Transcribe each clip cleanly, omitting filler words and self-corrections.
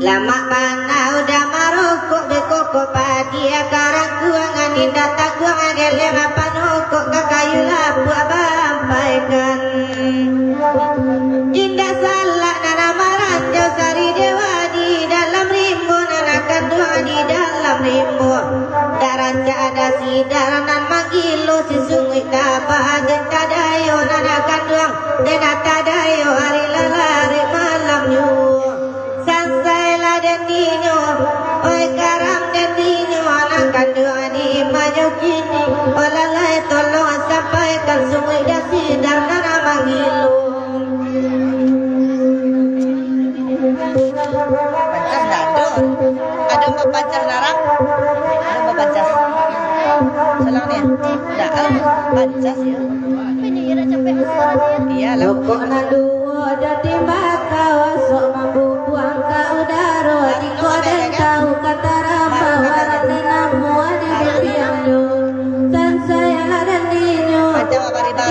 Lama pana udah marukuk beko padia karang kuangan indah takuang agele mapanukuk kakayu lapu abampaikan indah salah nana marah jauh sari dewa di dalam rimbun anak kedua di dalam rimbun daranca ada si daranan manggilo si sungguh tabah genta dayo nana kedua denata dayo hari lalari malam yu sansailah dendinyo oi karam dendinyo anak kedua di maju kini olalai tolong sampaikan sungguh dasi darana manggilo pancas dado ada mau pancas narang ada mau pancas selang nih dah pancas ya iya loko naduo dati makawa sok mampu buang ka udaro di koden kau kata ramba warane namu adi bibiang yo sansaya dan dinyo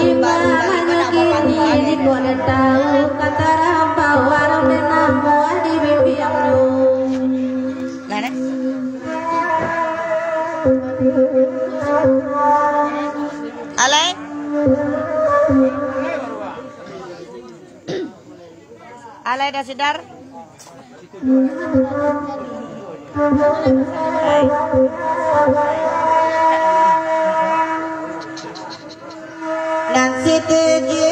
imana kini di koden tahu kata ramba warane namu adi bibiang yo mana alay alay dah sedar nang situju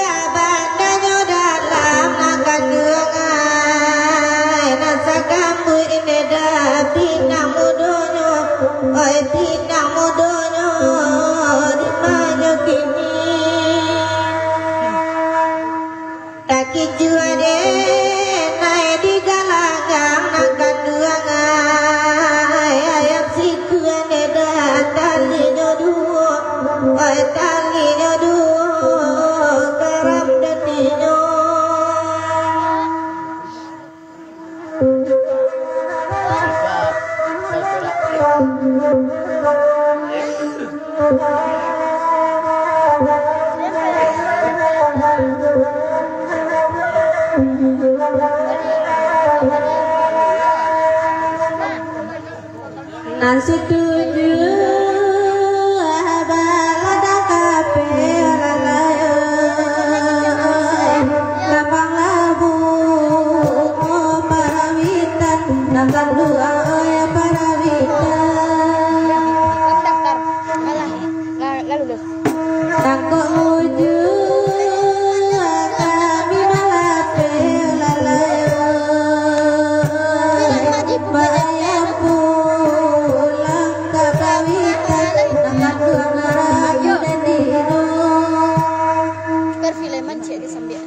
abadanya dalam naga duangai nasa kamu ini dah pinang mudonyo oi pinang mudonyo di mana kini taki jua deh naik di galangang naga duangai ayam siku ini dah tali nyoduo oi tali nyoduo karam detinya nan setuju balada kape lalayo lapang labu parawitan nakan dua ya parawitan daftar lalu takut muju kami malape lalayo bayang pulang ke pawitan nakan dua ngarayu dan dino perfilman cek di sambil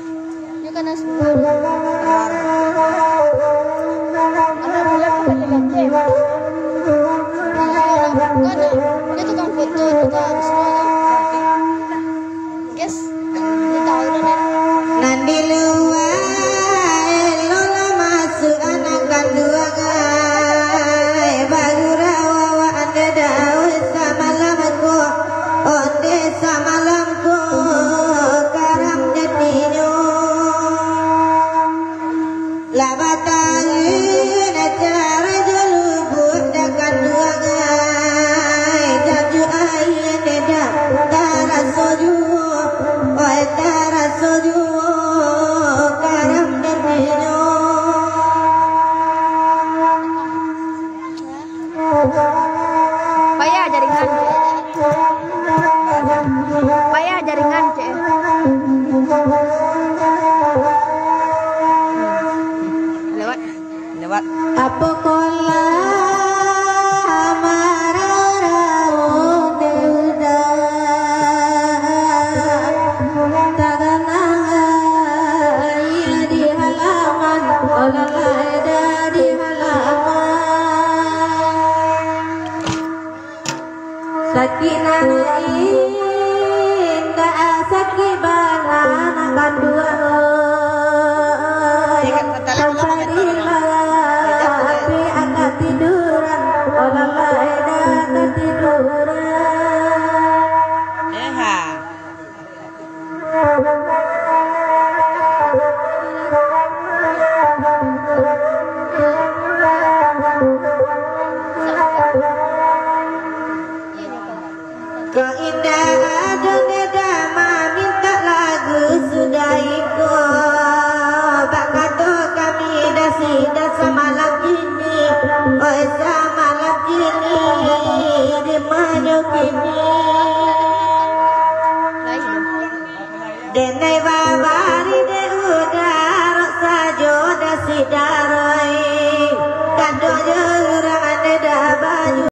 ini kan ada bulan kebetulan cek dia tukang foto juga harus guys ini tahu dan nandil Keindahan dunia dama minta lagu sudah ikut Bakato kami dasi dasa malam ini Oh malam ini di maju kini Denai babari de udara sajo dasi darai Kado jurang ane dah baju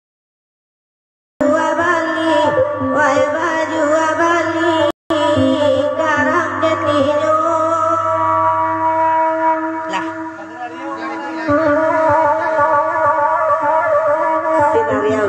Wai baju abali garang deniyo Lah. Sinariau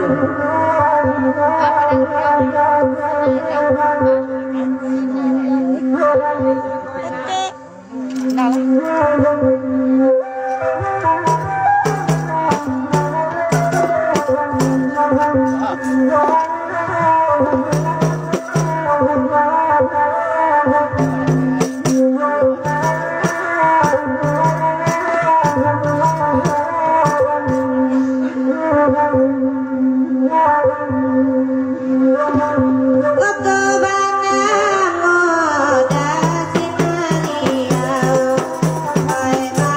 Bye.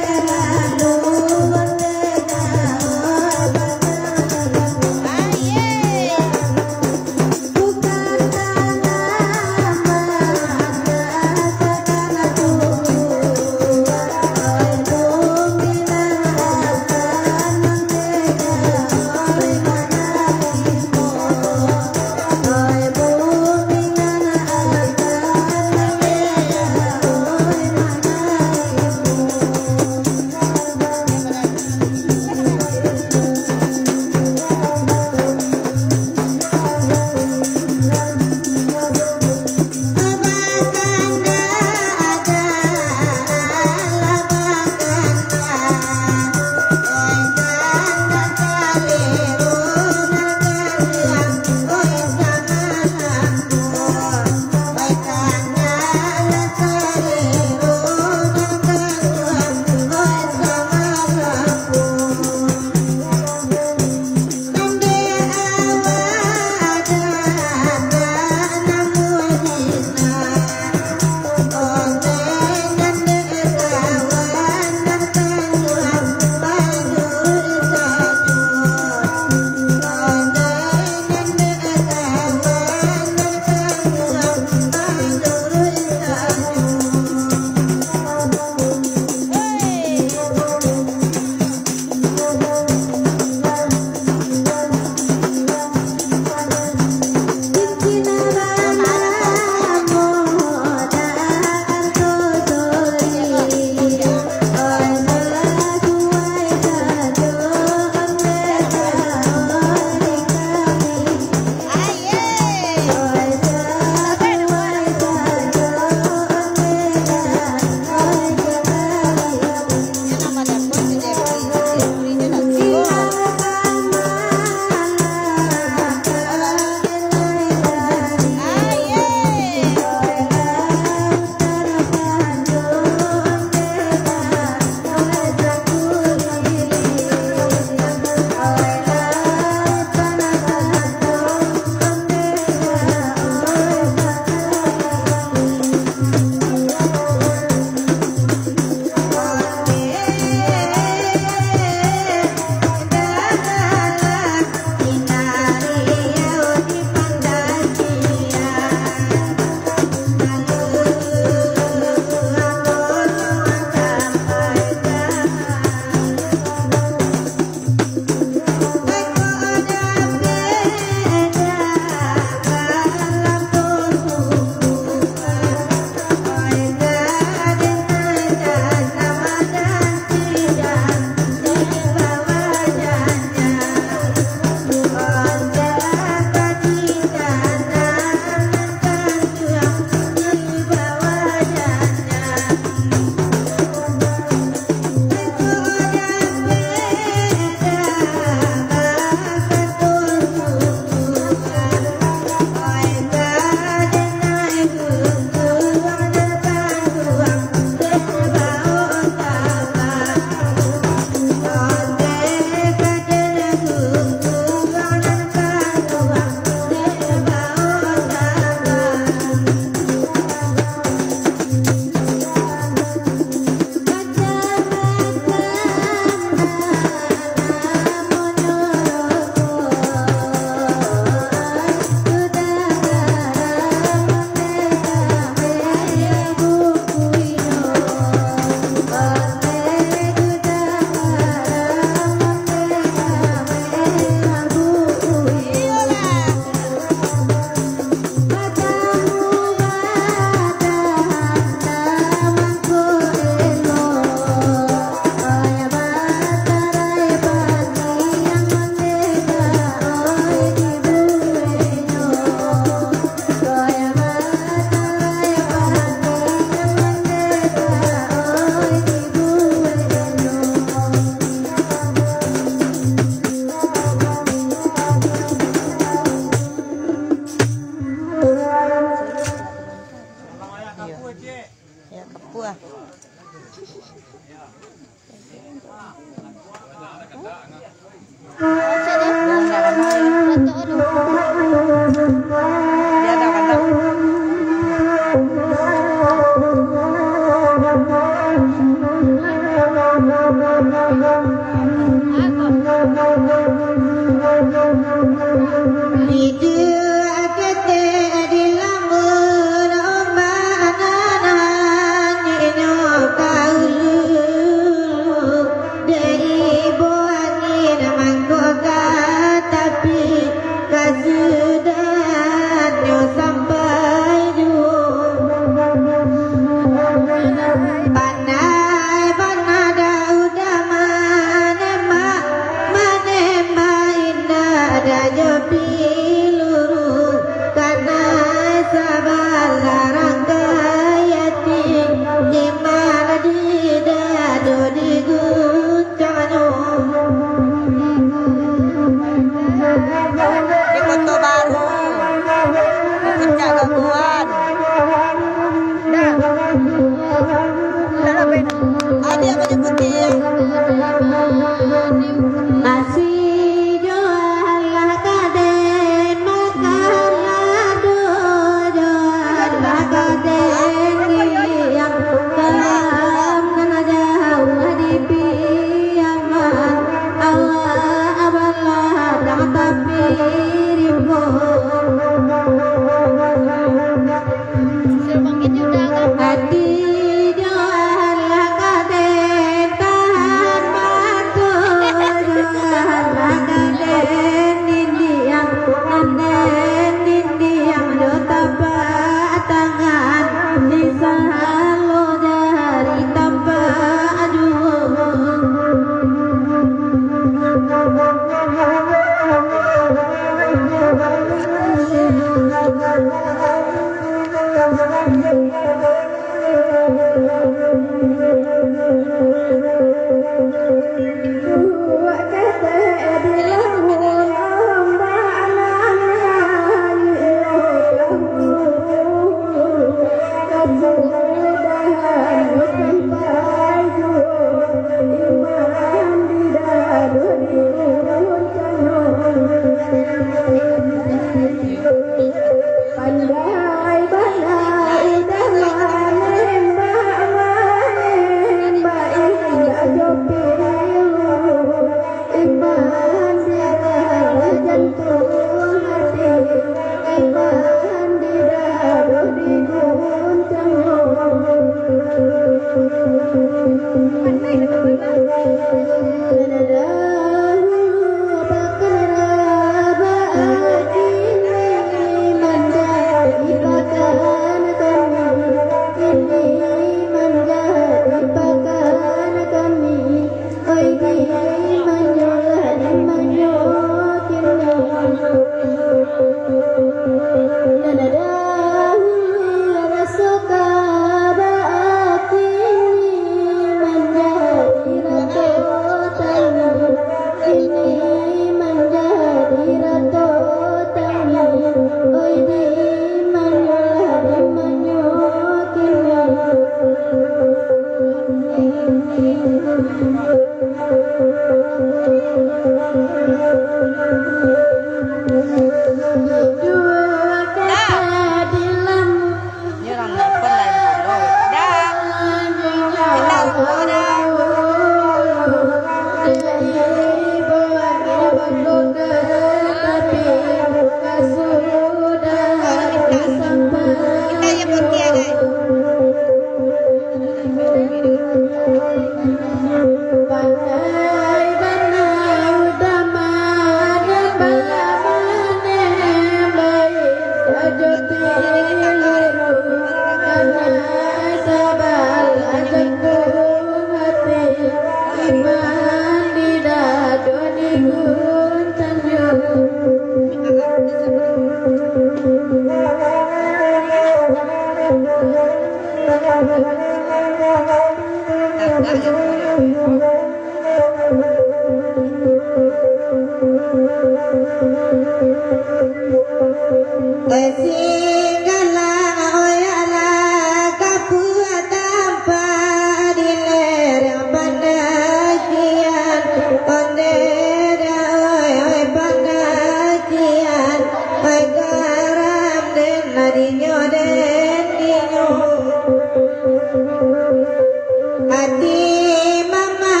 Hati mama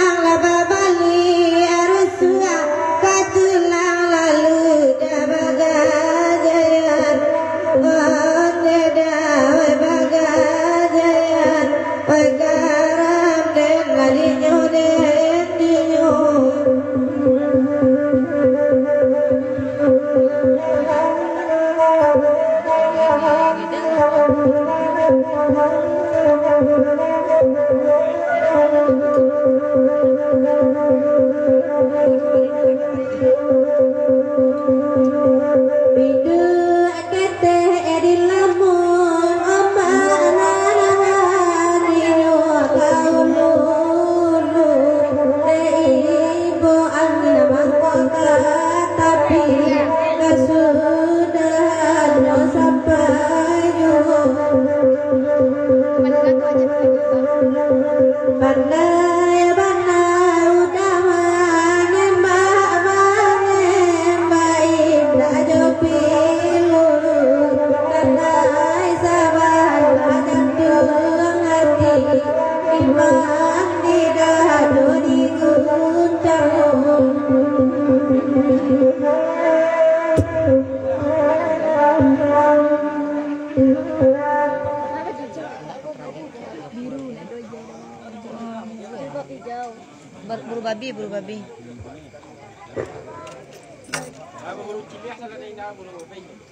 Buru babi.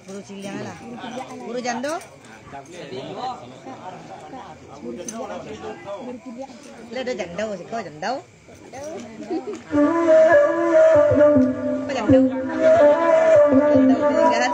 Buru ciliang lah. Buru jando? Lah ada jando sih, kau jando? Apa jando? Jando peninggalan.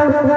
Thank you.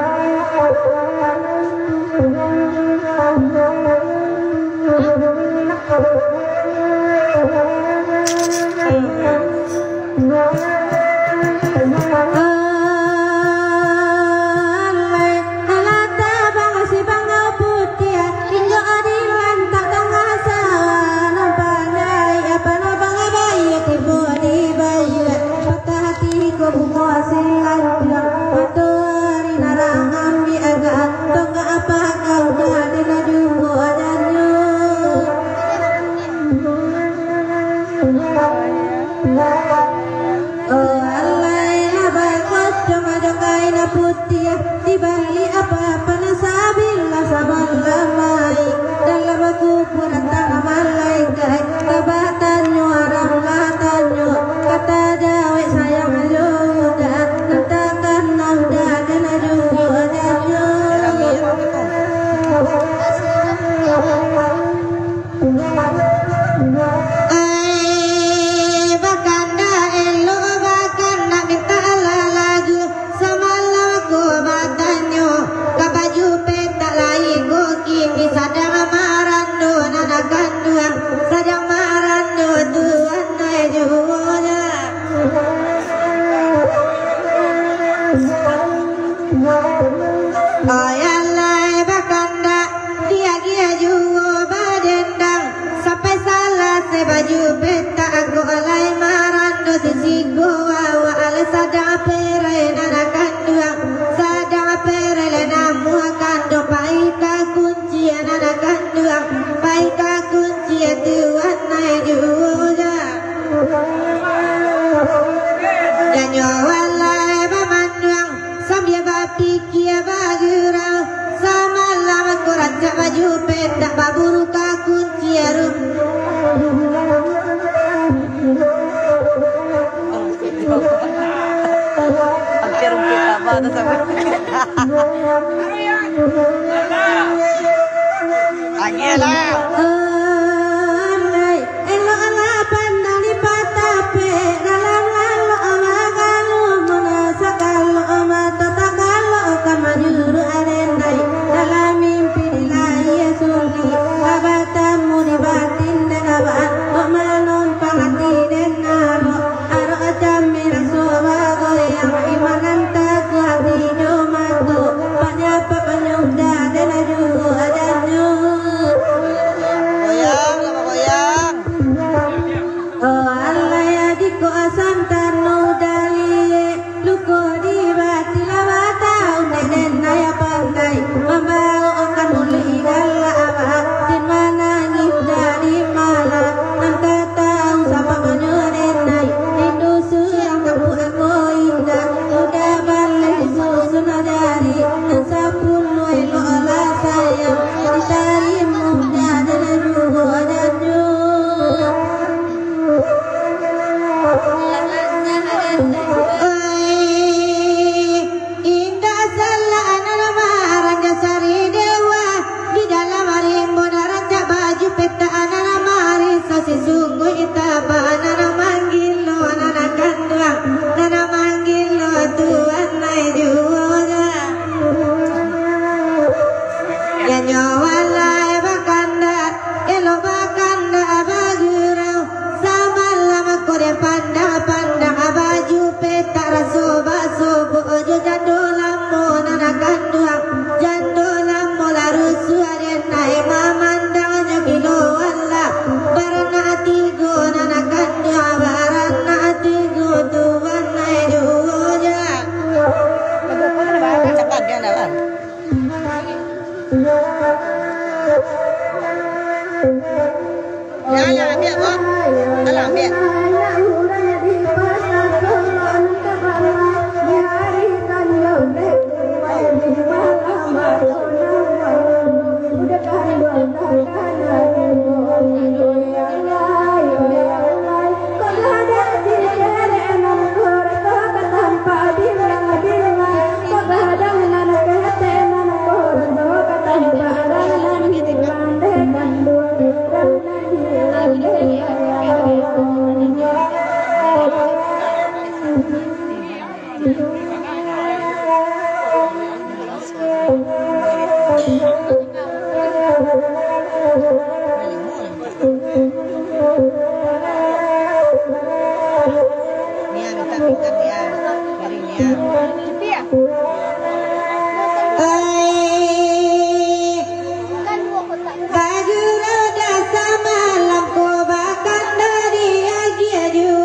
Baju roda semalam ku bahkan dari agi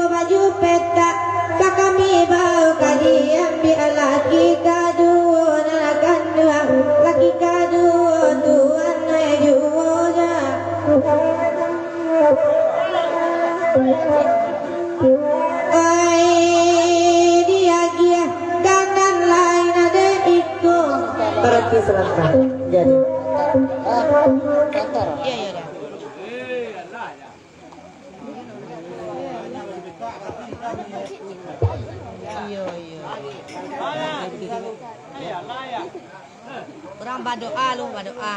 baju petak kami bau kadi ambil laki kadua akan dua laki kadua tuan juoja dia gia kanan lain ada ikut berarti selesai jadi Iya. Orang berdoa lu berdoa.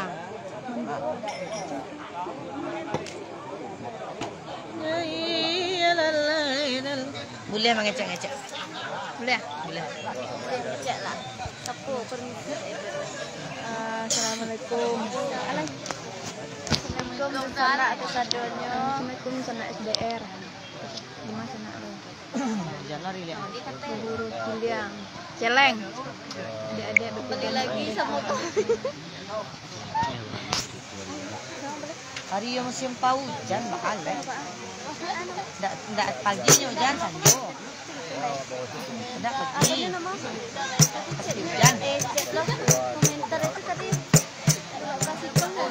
Boleh mengecek-ngecek. Boleh. Cek lah. Sapu permisi. Assalamualaikum. Assalamualaikum sana atas adonyo. Assalamualaikum sana SDR. Lima sana lo. Jalan rilek. Guru Kiliang. Celeng. Adik-adik Beli lagi sama tuh. Hari yang musim pau hujan bakal ndak paginya hujan sanjo. Ndak pagi. Pasti hujan. Cek lo komentar itu tadi. Kasih tahu.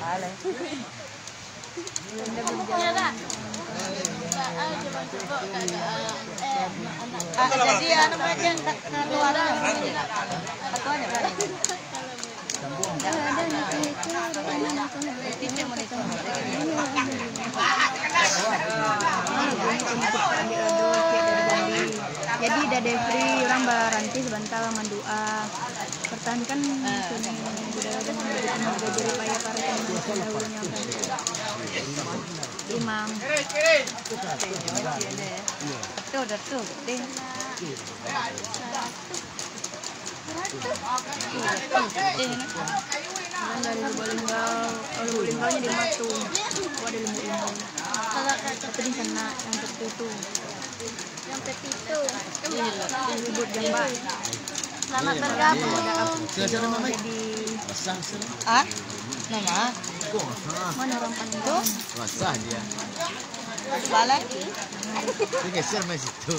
Ale. Jadi anak aja keluar aku aja jadi Dade Free orang baranti sebentar mandua pertahankan budaya dengan berbagai jerih payah para pemimpin dahulunya Imam tuh deh dari Lubuk-Linggaunya di Matu ada Lubuk-Linggau tapi di sana yang tertutup Yang petitu. yang ribut jambak Selamat bergabung. jadi nama mana orang Panjang Basah dia. balik Dia geser main situ.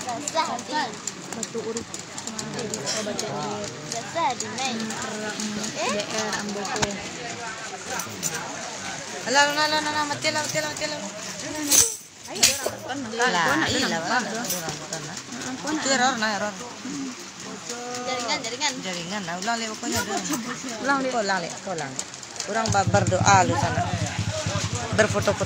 Basah di. batu urip batu urip Basah di main. DR Amboko Alah, mati lah. Error. Jaringan. Ulang lihat pokoknya. Ulang. Orang berdoa lu sana. Berfoto-foto.